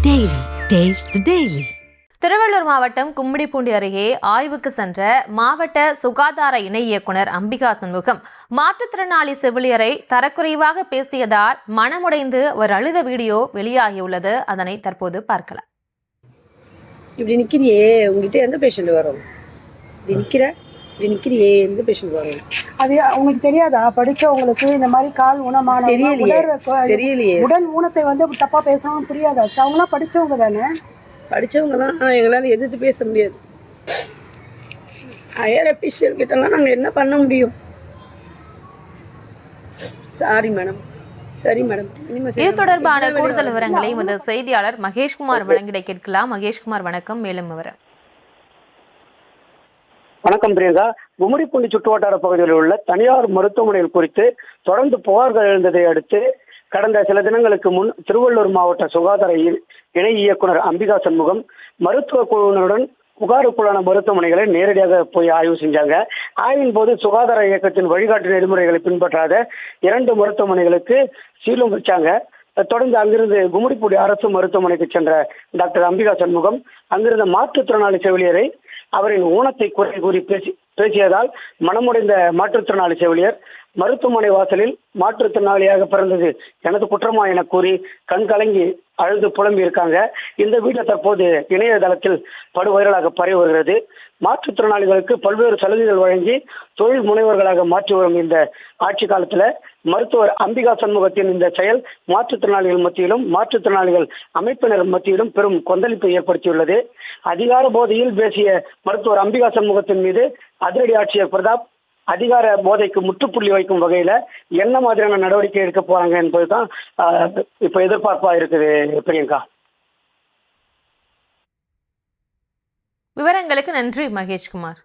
Daily. Taste the Daily. Tiruvallur மாவட்டம் கும்மிடிப்பூண்டி அருகே ஆய்வுக்கு சென்ற மாவட்ட சுகாதார இணை இயக்குனர் அம்பிகா சண்முகம் மாற்றுத்திறனாளி செவிலியரை தரக்குறைவாக பேசியதால் மனமுடைந்து ஒரு அழுத வீடியோ வெளியாகியுள்ளது. அதனை தற்போது பார்க்கலாம். இப்படி நிக்கிறியே, உங்ககிட்ட எந்த பேஷண்ட் வரும்? இப்படி நிக்கிறியே, எந்த பேஷண்ட் வரும்? அது உங்களுக்கு தெரியாதா? படிச்சவங்களுக்கு இந்த மாதிரி கால் ஊனமான தெரியலையே, உடல் ஊனத்தை வந்து தப்பா பேசணும்னு புரியாதா? அவங்களாம் படிச்சவங்க தானே. படித்தவங்க தான், எங்களால் எதிர்த்து பேச முடியாது. ஹையர் அஃபீஷியல் கிட்டலாம் நாங்கள் என்ன பண்ண முடியும்? சாரி மேடம், சரி மேடம். இது தொடர்பான கூடுதல் விவரங்களை இந்த செய்தியாளர் மகேஷ்குமார் வழங்கிட கேட்கலாம். மகேஷ்குமார் வணக்கம். மேலும் விவரம். வணக்கம் பிரியங்கா. கும்மிடிப்பூண்டி சுற்றுவட்டார பகுதியில் உள்ள தனியார் மருத்துவமனைகள் குறித்து தொடர்ந்து புகார்கள் எழுந்ததை அடுத்து கடந்த சில தினங்களுக்கு முன் திருவள்ளூர் மாவட்ட சுகாதார இணை இயக்குனர் அம்பிகா சண்முகம் மருத்துவ குழுவினருடன் புகாருக்குள்ளான மருத்துவமனைகளை நேரடியாக போய் ஆய்வு செஞ்சாங்க. ஆய்வின் போது சுகாதார இயக்கத்தின் வழிகாட்டு நெறிமுறைகளை பின்பற்றாத 2 மருத்துவமனைகளுக்கு சீலும் வச்சாங்க. தொடர்ந்து அங்கிருந்து கும்மிடிப்பூண்டி அரசு மருத்துவமனைக்கு சென்ற டாக்டர் அம்பிகா சண்முகம் அங்கிருந்த மாற்றுத்திறனாளி செவிலியரை அவரின் ஊனத்தை குறை கூறி பேசியதால் மனமுடைந்த மாற்றுத்திறனாளி செவிலியர் மருத்துவமனை வாசலில் மாற்றுத்திறனாளியாக பிறந்தது எனது குற்றமா என கூறி கண்கலங்கி அழுது புலம்பி இருக்காங்க. இந்த வீடியோ தற்போது இணையதளத்தில் படுவைரலாக பரவி வருகிறது. மாற்றுத்திறனாளிகளுக்கு பல்வேறு சலுகைகள் வழங்கி தொழில் முனைவர்களாக மாற்றி வரும் இந்த ஆட்சி காலத்தில் மருத்துவர் அம்பிகா சண்முகத்தின் இந்த செயல் மாற்றுத்திறனாளிகள் மத்தியிலும் மாற்றுத்திறனாளிகள் அமைப்பினர் மத்தியிலும் பெரும் கொந்தளிப்பை ஏற்படுத்தியுள்ளது. அதிகார போதையில் பேசிய மருத்துவர் அம்பிகா சண்முகத்தின் மீது அதிரடி ஆட்சியர் பிரதாப் அதிகார போதைக்கு முற்றுப்புள்ளி வைக்கும் வகையில என்ன மாதிரியான நடவடிக்கை எடுக்க போறாங்க என்பதுதான் இப்ப எதிர்பார்ப்பா இருக்குது பிரியங்கா. விவரங்களுக்கு நன்றி மகேஷ்குமார்.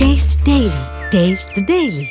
Taste the Daily.